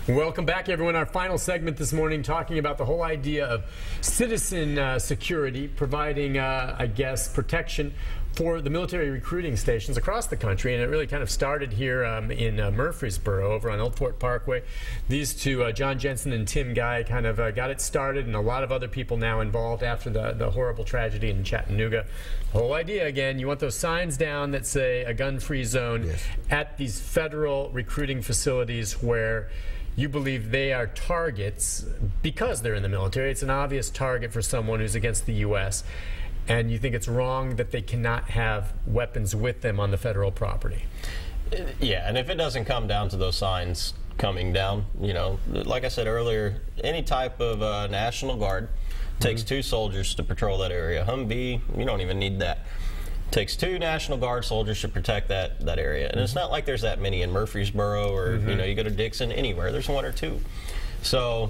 Welcome back, everyone. Our final segment this morning, talking about the whole idea of citizen security, providing, I guess, protection for the military recruiting stations across the country. And it really kind of started here in Murfreesboro over on Old Fort Parkway. These two, John Jensen and Tim Guy, kind of got it started, and a lot of other people now involved after the horrible tragedy in Chattanooga. The whole idea, again, you want those signs down that say a gun-free zone at these federal recruiting facilities where you believe they are targets because they're in the military. It's an obvious target for someone who's against the U.S., and you think it's wrong that they cannot have weapons with them on the federal property. Yeah, and if it doesn't come down to those signs coming down, you know, like I said earlier, any type of National Guard takes 2 soldiers to patrol that area. Humvee, you don't even need that. Takes 2 National Guard soldiers to protect that area. And it's not like there's that many in Murfreesboro or, you know, you go to Dixon, anywhere. There's 1 or 2. So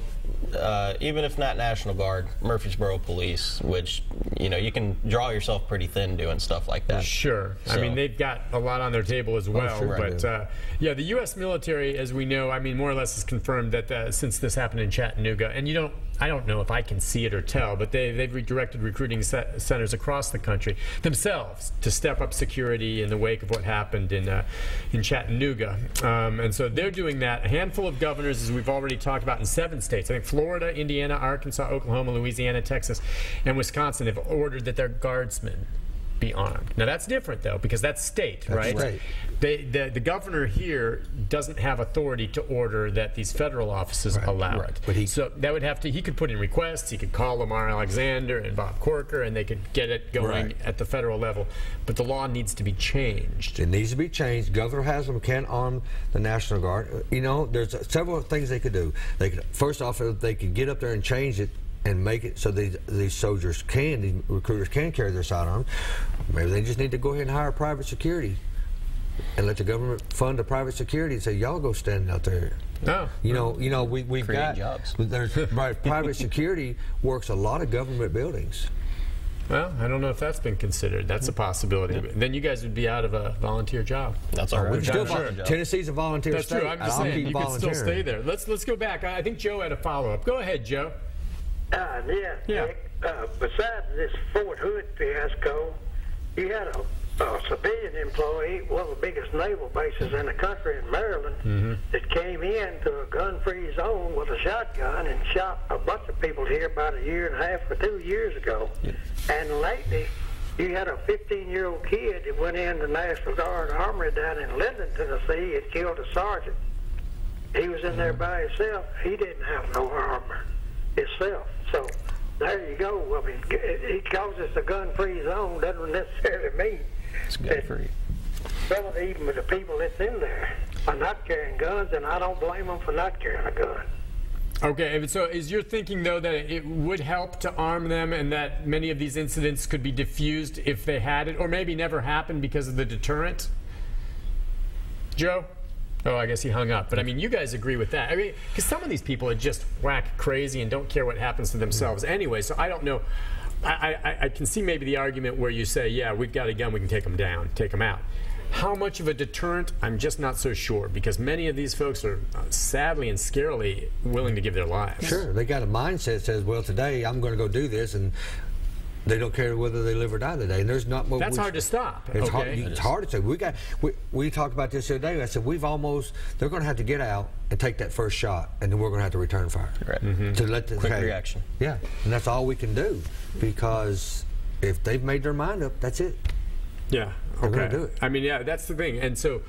even if not National Guard, Murfreesboro Police, which, you know, you can draw yourself pretty thin doing stuff like that. Sure. So, I mean, they've got a lot on their table as well. But yeah, the U.S. military, as we know, I mean, more or less has confirmed that since this happened in Chattanooga, and I don't know if I can see it or tell, but they've redirected recruiting centers across the country themselves to step up security in the wake of what happened in Chattanooga. And so they're doing that. A handful of governors, as we've already talked about, in 7 states, I think Florida, Indiana, Arkansas, Oklahoma, Louisiana, Texas, and Wisconsin have ordered that their guardsmen be armed. Now that's different though, because that's state, right? The governor here doesn't have authority to order that these federal offices allow it. But so that would have to, he could put in requests, he could call Lamar Alexander and Bob Corker, and they could get it going at the federal level. But the law needs to be changed. It needs to be changed. Governor Haslam can arm the National Guard. You know, there's several things they could do. They could, first off, they could get up there and change it and make it so these soldiers can, these recruiters can carry their sidearms. Maybe they just need to go ahead and hire private security and let the government fund the private security and say, y'all go stand out there. No. You know, we've got jobs. There's private security works a lot of government buildings. Well, I don't know if that's been considered. That's a possibility. Then you guys would be out of a volunteer job. That's all right. Tennessee's a volunteer state. That's true. I'm just saying, you could still stay there. Let's go back. I think Joe had a follow-up. Go ahead, Joe. Nick, besides this Fort Hood fiasco, you had a civilian employee, one of the biggest naval bases in the country in Maryland, that came into a gun-free zone with a shotgun and shot a bunch of people here about 1.5 years or 2 years ago. And lately, you had a 15-year-old kid that went in the National Guard Armory down in Linden, Tennessee, and killed a sergeant. He was in there by himself. He didn't have no armor himself. So there you go. I mean, it calls this a gun-free zone doesn't necessarily mean it's gun-free. Well, even with the people that's in there are not carrying guns, and I don't blame them for not carrying a gun. Okay, so is your thinking, though, that it would help to arm them and that many of these incidents could be diffused if they had it, or maybe never happened because of the deterrent? Joe? Oh, I guess he hung up. But I mean, you guys agree with that. I mean, because some of these people are just whack crazy and don't care what happens to themselves anyway. So I don't know. I can see maybe the argument where you say, yeah, we've got a gun, we can take them down, take them out. How much of a deterrent, I'm just not so sure, because many of these folks are sadly and scarily willing to give their lives. Sure, they got a mindset that says, well, today I'm going to go do this, and they don't care whether they live or die today. And there's not more. That's hard to stop. It's hard to say. We talked about this the other day. I said they're going to have to get out and take that first shot, and then we're going to have to return fire. To let the quick reaction. Yeah, and that's all we can do, because if they've made their mind up, that's it. Yeah. They're gonna do it. I mean, yeah, that's the thing. And so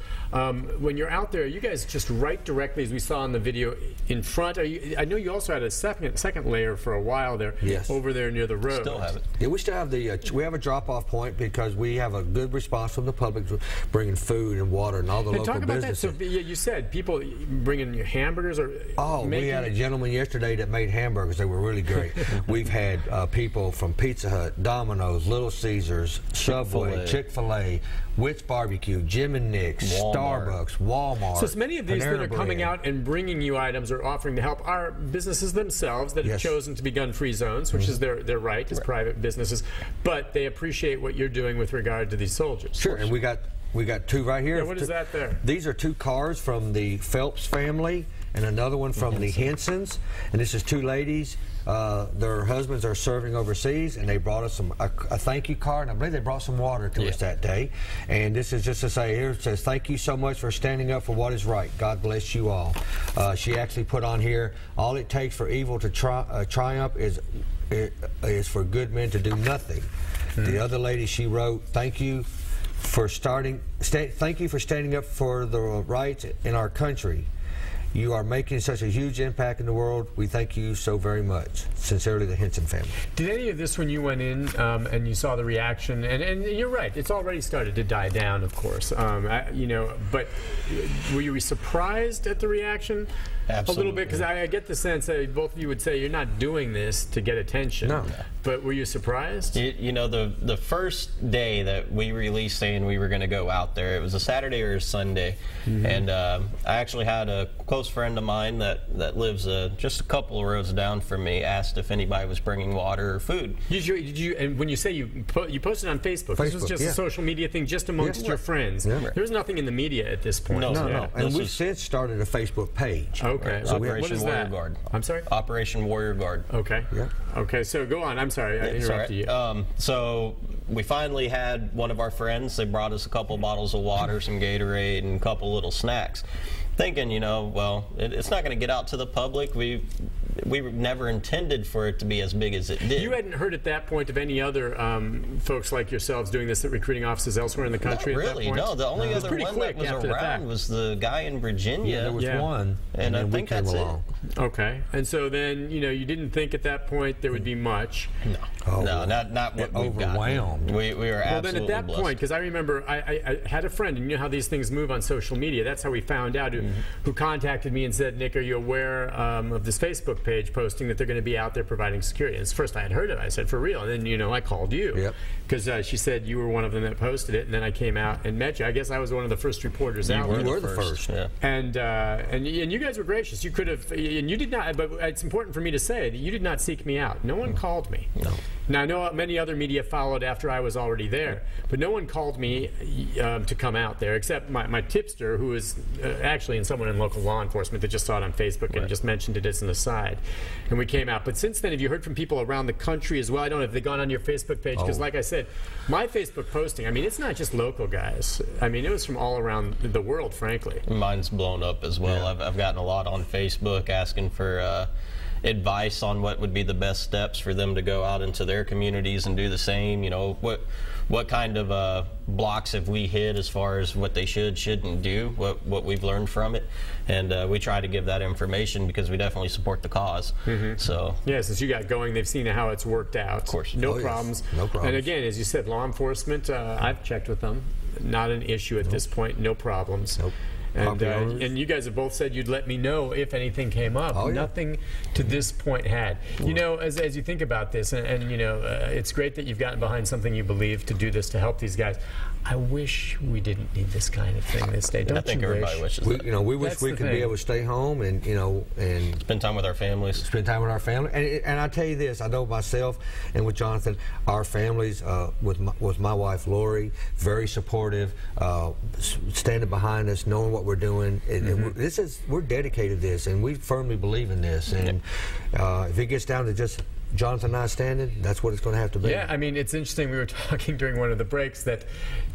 when you're out there, you guys just right directly, as we saw in the video, in front. I know you also had a second layer for a while there, over there near the road. Still have it. Yeah, we still have we have a drop-off point because we have a good response from the public, bringing food and water and all the local talk about businesses. That. So you said people bringing you hamburgers or we had a gentleman yesterday that made hamburgers. They were really great. We've had people from Pizza Hut, Domino's, Little Caesars, Subway, Chick-fil-A, Witt's Barbecue, Jim and Nick's, Starbucks, Walmart. So many of these that are coming out and bringing you items or offering to help are businesses themselves that have chosen to be gun-free zones, which is their right as private businesses, but they appreciate what you're doing with regard to these soldiers. Sure, and we got 2 right here. Yeah, what is that there? These are 2 cars from the Phelps family, and another one from the Hensons. And this is two ladies. Their husbands are serving overseas, and they brought us a thank you card, and I believe they brought some water to us that day. And this is just to say, here it says, thank you so much for standing up for what is right. God bless you all. She actually put on here, all it takes for evil to triumph is for good men to do nothing. The other lady, she wrote, thank you for standing up for the rights in our country. You are making such a huge impact in the world. We thank you so very much. Sincerely, the Henson family. Did any of this, when you went in and you saw the reaction, and you're right, it's already started to die down, of course, you know, but were you surprised at the reaction? Absolutely. A little bit, because I get the sense that both of you would say you're not doing this to get attention. No. But were you surprised? You know, the first day that we released saying we were going to go out there, it was a Saturday or a Sunday, and I actually had a close friend of mine that lives just a couple of roads down from me asked if anybody was bringing water or food. Did you? And when you say you posted on Facebook, this was just a social media thing, just amongst your friends. Yeah. There was nothing in the media at this point. No. And we've since started a Facebook page. Okay. So what is Warrior that? Guard. I'm sorry? Operation Warrior Guard. Okay. Yeah. Okay, so go on. I'm sorry, I interrupted you. So we finally had one of our friends. They brought us a couple bottles of water, some Gatorade, and a couple little snacks. Thinking, you know, well, it's not going to get out to the public. We never intended for it to be as big as it did. You hadn't heard at that point of any other folks like yourselves doing this at recruiting offices elsewhere in the country? Not really, at that point? no. The only other one that was around was the guy in Virginia. Yeah, there was one, and I then think we came that's along. Okay, and so then, you know, you didn't think at that point there would be much. No, not what we got. Overwhelmed. We were absolutely Well, then at that blessed. point, because I remember I had a friend, and you know how these things move on social media. That's how we found out, who contacted me and said, Nick, are you aware of this Facebook page posting that they're going to be out there providing security? And first I had heard it. I said, for real? And then, you know, I called you. Because she said you were one of them that posted it, and then I came out and met you. I guess I was one of the first reporters out. You were the first. Yeah. And you guys were gracious. You could have, and you did not, but it's important for me to say that you did not seek me out. No one called me. No. Now, I know many other media followed after I was already there, but no one called me to come out there, except my tipster, who is actually someone in local law enforcement that just saw it on Facebook and just mentioned it as an aside. And we came out. But since then, have you heard from people around the country as well? I don't know if they've gone on your Facebook page, because like I said, my Facebook posting, I mean, it's not just local guys. I mean, it was from all around the world, frankly. Mine's blown up as well. I've gotten a lot on Facebook asking for advice on what would be the best steps for them to go out into their communities and do the same. You know, what kind of blocks have we hit as far as what they shouldn't do, what we've learned from it, and we try to give that information because we definitely support the cause. So yeah, since you got going, they've seen how it's worked out. Of course. No problems. No problems. And again, as you said, law enforcement, I've checked with them. Not an issue at this point. No problems. Nope. And you guys have both said you'd let me know if anything came up. Nothing to this point had. You know, as you think about this, and you know, it's great that you've gotten behind something you believe to do this to help these guys. I wish we didn't need this kind of thing this day. Don't I think you everybody wish? wishes that. You know, we wish That's we the could thing. be able to stay home and, you know, and spend time with our families. spend time with our family. And I tell you this, I know myself and with Jonathan, our families, with my wife Lori, very supportive, standing behind us, knowing what we're doing. And we're dedicated to this, and we firmly believe in this. And if it gets down to just Jonathan and I standing, that's what it's going to have to be. Yeah, I mean, it's interesting. We were talking during one of the breaks that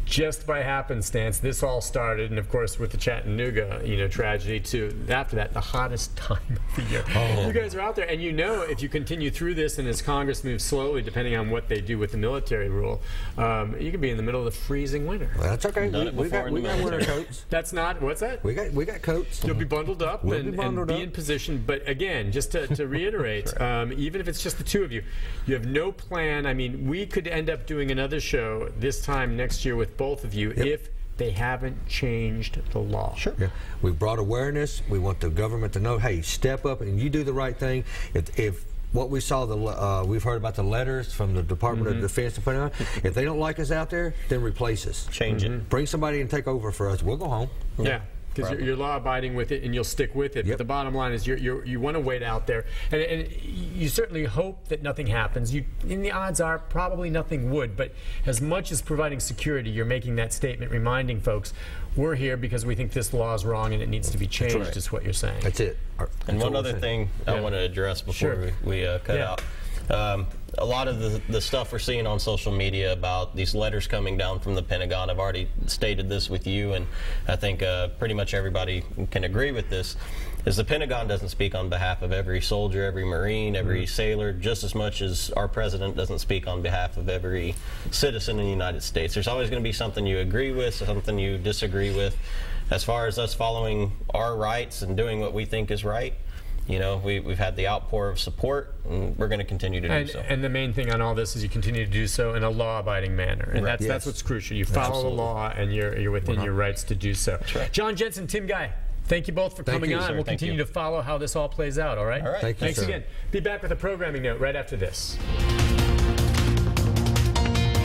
just by happenstance, this all started, and of course with the Chattanooga, you know, tragedy too. After that, the hottest time of the year. You guys are out there, and you know, if you continue through this, and as Congress moves slowly, depending on what they do with the military rule, you could be in the middle of the freezing winter. Well, that's okay. We got military. winter coats. That's not what's that? We got coats. You'll be bundled up and be in position. But again, just to reiterate, even if it's just the two of you, you have no plan. I mean, we could end up doing another show this time next year with both of you if they haven't changed the law. Sure. Yeah. We brought awareness. We want the government to know, hey, step up and you do the right thing. If what we saw, we've heard about the letters from the Department of Defense to put on. If they don't like us out there, then replace us. Change it. Bring somebody and take over for us. We'll go home. Yeah. because you're law-abiding with it and you'll stick with it. But the bottom line is you want to wait out there, and you certainly hope that nothing happens. And the odds are probably nothing would. But as much as providing security, you're making that statement, reminding folks we're here because we think this law is wrong and it needs to be changed. Is what you're saying. That's it. And one other thing I want to address before we cut out. A lot of the stuff we're seeing on social media about these letters coming down from the Pentagon, I've already stated this with you, and I think pretty much everybody can agree with this, is the Pentagon doesn't speak on behalf of every soldier, every Marine, every sailor, just as much as our president doesn't speak on behalf of every citizen in the United States. There's always going to be something you agree with, something you disagree with. As far as us following our rights and doing what we think is right, you know, we've had the outpour of support, and we're going to continue to do so. And the main thing on all this is you continue to do so in a law-abiding manner, and that's what's crucial. You follow the law, and you're within your rights to do so. Right. John Jensen, Tim Guy, thank you both for coming on. We'll continue to follow how this all plays out. All right. All right. Thanks again. Be back with a programming note right after this.